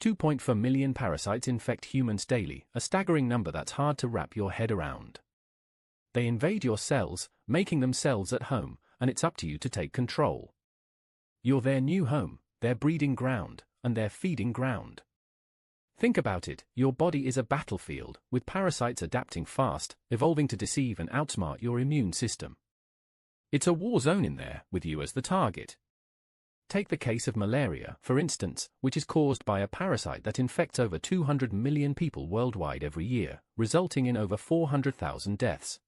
2.4 million parasites infect humans daily, a staggering number that's hard to wrap your head around. They invade your cells, making them cells at home, and it's up to you to take control. You're their new home, their breeding ground, and their feeding ground. Think about it, your body is a battlefield, with parasites adapting fast, evolving to deceive and outsmart your immune system. It's a war zone in there, with you as the target. Take the case of malaria, for instance, which is caused by a parasite that infects over 200 million people worldwide every year, resulting in over 400,000 deaths.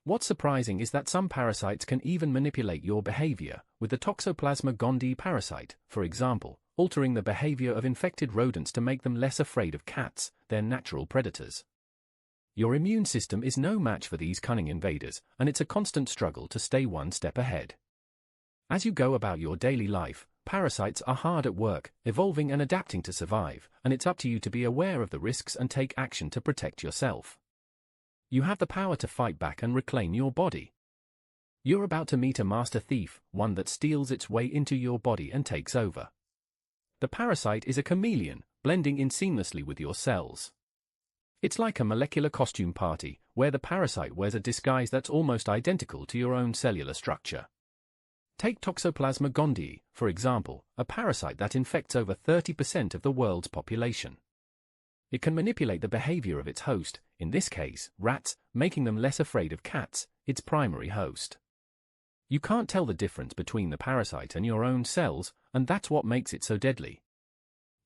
What's surprising is that some parasites can even manipulate your behavior, with the Toxoplasma gondii parasite, for example, altering the behavior of infected rodents to make them less afraid of cats, their natural predators. Your immune system is no match for these cunning invaders, and it's a constant struggle to stay one step ahead. As you go about your daily life, parasites are hard at work, evolving and adapting to survive, and it's up to you to be aware of the risks and take action to protect yourself. You have the power to fight back and reclaim your body. You're about to meet a master thief, one that steals its way into your body and takes over. The parasite is a chameleon, blending in seamlessly with your cells. It's like a molecular costume party, where the parasite wears a disguise that's almost identical to your own cellular structure. Take Toxoplasma gondii, for example, a parasite that infects over 30% of the world's population. It can manipulate the behavior of its host, in this case, rats, making them less afraid of cats, its primary host. You can't tell the difference between the parasite and your own cells, and that's what makes it so deadly.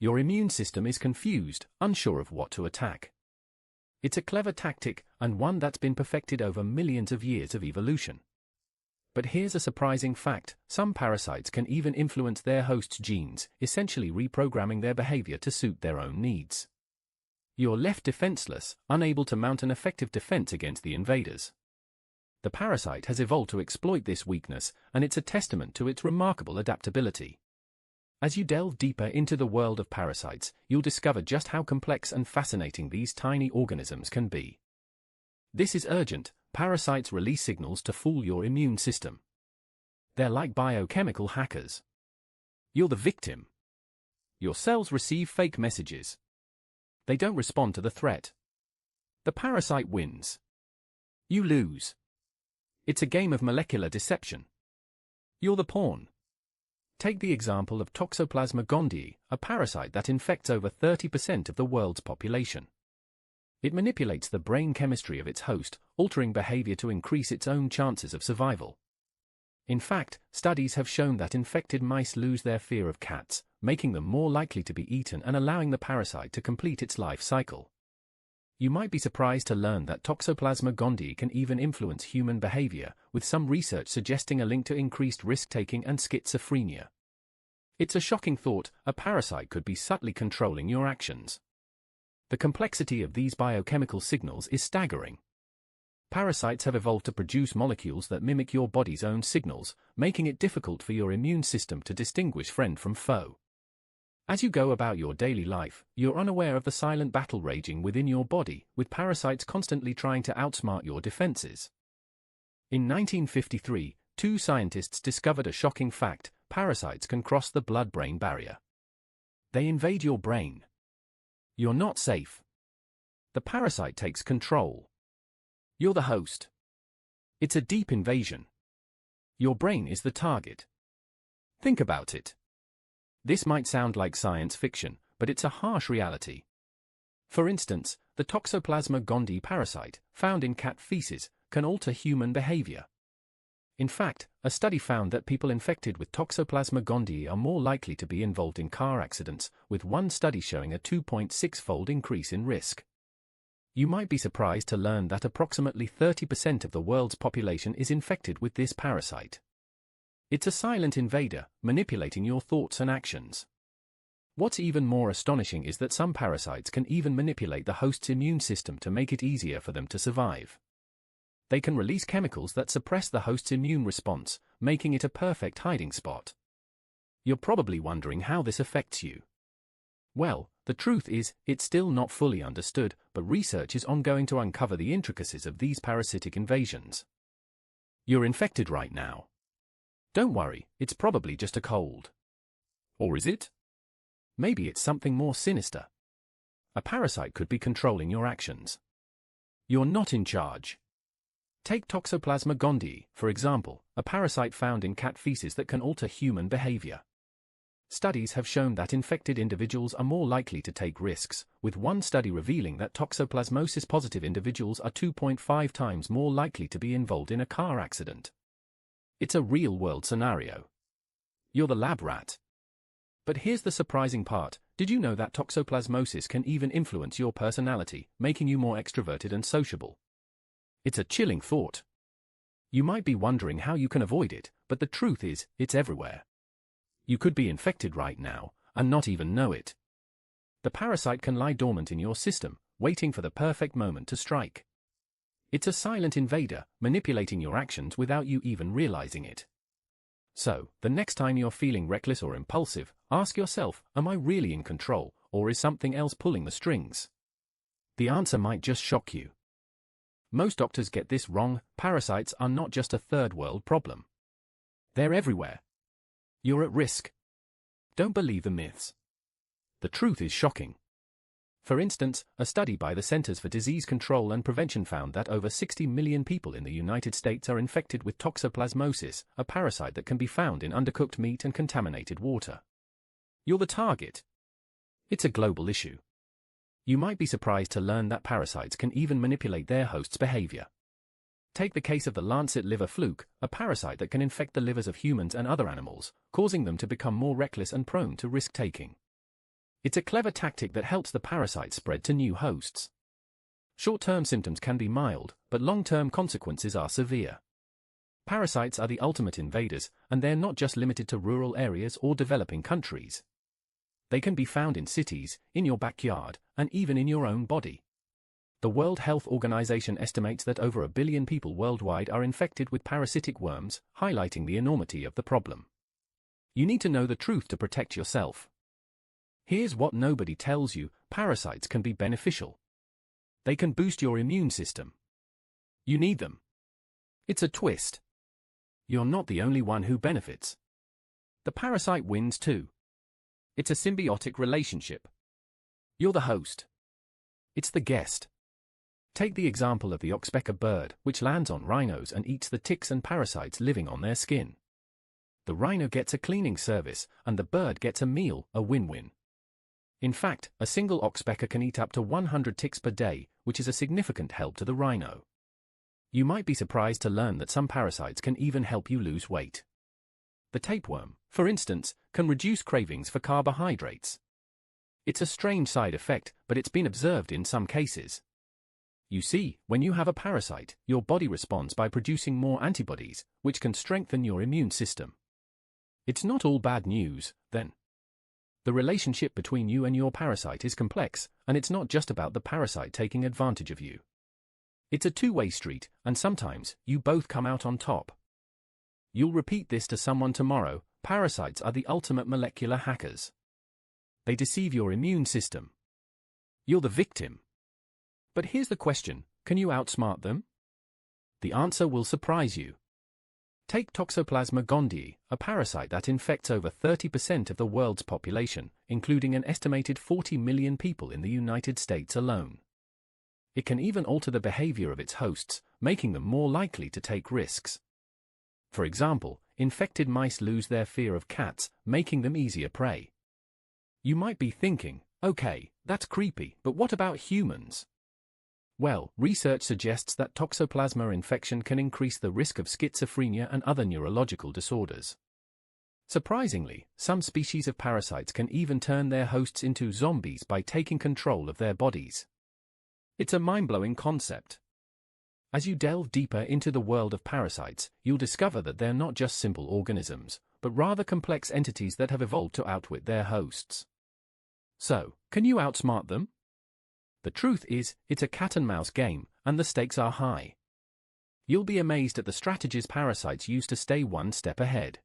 Your immune system is confused, unsure of what to attack. It's a clever tactic, and one that's been perfected over millions of years of evolution. But here's a surprising fact, some parasites can even influence their host's genes, essentially reprogramming their behavior to suit their own needs. You're left defenseless, unable to mount an effective defense against the invaders. The parasite has evolved to exploit this weakness, and it's a testament to its remarkable adaptability. As you delve deeper into the world of parasites, you'll discover just how complex and fascinating these tiny organisms can be. This is urgent. Parasites release signals to fool your immune system. They're like biochemical hackers. You're the victim. Your cells receive fake messages. They don't respond to the threat. The parasite wins. You lose. It's a game of molecular deception. You're the pawn. Take the example of Toxoplasma gondii, a parasite that infects over 30% of the world's population. It manipulates the brain chemistry of its host, altering behavior to increase its own chances of survival. In fact, studies have shown that infected mice lose their fear of cats, making them more likely to be eaten and allowing the parasite to complete its life cycle. You might be surprised to learn that Toxoplasma gondii can even influence human behavior, with some research suggesting a link to increased risk-taking and schizophrenia. It's a shocking thought, a parasite could be subtly controlling your actions. The complexity of these biochemical signals is staggering. Parasites have evolved to produce molecules that mimic your body's own signals, making it difficult for your immune system to distinguish friend from foe. As you go about your daily life, you're unaware of the silent battle raging within your body, with parasites constantly trying to outsmart your defenses. In 1953, two scientists discovered a shocking fact: parasites can cross the blood-brain barrier. They invade your brain. You're not safe. The parasite takes control. You're the host. It's a deep invasion. Your brain is the target. Think about it. This might sound like science fiction, but it's a harsh reality. For instance, the Toxoplasma gondii parasite, found in cat feces, can alter human behavior. In fact, a study found that people infected with Toxoplasma gondii are more likely to be involved in car accidents, with one study showing a 2.6-fold increase in risk. You might be surprised to learn that approximately 30% of the world's population is infected with this parasite. It's a silent invader, manipulating your thoughts and actions. What's even more astonishing is that some parasites can even manipulate the host's immune system to make it easier for them to survive. They can release chemicals that suppress the host's immune response, making it a perfect hiding spot. You're probably wondering how this affects you. Well, the truth is, it's still not fully understood, but research is ongoing to uncover the intricacies of these parasitic invasions. You're infected right now. Don't worry, it's probably just a cold. Or is it? maybe it's something more sinister. A parasite could be controlling your actions. You're not in charge. Take Toxoplasma gondii, for example, a parasite found in cat feces that can alter human behavior. Studies have shown that infected individuals are more likely to take risks, with one study revealing that toxoplasmosis-positive individuals are 2.5 times more likely to be involved in a car accident. It's a real-world scenario. You're the lab rat. But here's the surprising part. Did you know that toxoplasmosis can even influence your personality, making you more extroverted and sociable? It's a chilling thought. You might be wondering how you can avoid it, but the truth is, it's everywhere. You could be infected right now, and not even know it. The parasite can lie dormant in your system, waiting for the perfect moment to strike. It's a silent invader, manipulating your actions without you even realizing it. So, the next time you're feeling reckless or impulsive, ask yourself, am I really in control, or is something else pulling the strings? The answer might just shock you. Most doctors get this wrong. Parasites are not just a third world problem. They're everywhere. You're at risk. Don't believe the myths. The truth is shocking. For instance, a study by the Centers for Disease Control and Prevention found that over 60 million people in the United States are infected with toxoplasmosis, a parasite that can be found in undercooked meat and contaminated water. You're the target. It's a global issue. You might be surprised to learn that parasites can even manipulate their host's behavior. Take the case of the Lancet liver fluke, a parasite that can infect the livers of humans and other animals, causing them to become more reckless and prone to risk-taking. It's a clever tactic that helps the parasite spread to new hosts. Short-term symptoms can be mild, but long-term consequences are severe. Parasites are the ultimate invaders, and they're not just limited to rural areas or developing countries. They can be found in cities, in your backyard, and even in your own body. The World Health Organization estimates that over 1 billion people worldwide are infected with parasitic worms, highlighting the enormity of the problem. You need to know the truth to protect yourself. Here's what nobody tells you: parasites can be beneficial. They can boost your immune system. You need them. It's a twist. You're not the only one who benefits. The parasite wins too. It's a symbiotic relationship. You're the host. It's the guest. Take the example of the oxpecker bird, which lands on rhinos and eats the ticks and parasites living on their skin. The rhino gets a cleaning service, and the bird gets a meal, a win-win. In fact, a single oxpecker can eat up to 100 ticks per day, which is a significant help to the rhino. You might be surprised to learn that some parasites can even help you lose weight. The tapeworm, for instance, can reduce cravings for carbohydrates. It's a strange side effect, but it's been observed in some cases. You see, when you have a parasite, your body responds by producing more antibodies, which can strengthen your immune system. It's not all bad news, then. The relationship between you and your parasite is complex, and it's not just about the parasite taking advantage of you. It's a two-way street, and sometimes, you both come out on top. You'll repeat this to someone tomorrow: parasites are the ultimate molecular hackers. They deceive your immune system. You're the victim. But here's the question: can you outsmart them? The answer will surprise you. Take Toxoplasma gondii, a parasite that infects over 30% of the world's population, including an estimated 40 million people in the United States alone. It can even alter the behavior of its hosts, making them more likely to take risks. For example, infected mice lose their fear of cats, making them easier prey. You might be thinking, okay, that's creepy, but what about humans? Well, research suggests that Toxoplasma infection can increase the risk of schizophrenia and other neurological disorders. Surprisingly, some species of parasites can even turn their hosts into zombies by taking control of their bodies. It's a mind-blowing concept. As you delve deeper into the world of parasites, you'll discover that they're not just simple organisms, but rather complex entities that have evolved to outwit their hosts. So, can you outsmart them? The truth is, it's a cat-and-mouse game, and the stakes are high. You'll be amazed at the strategies parasites use to stay one step ahead.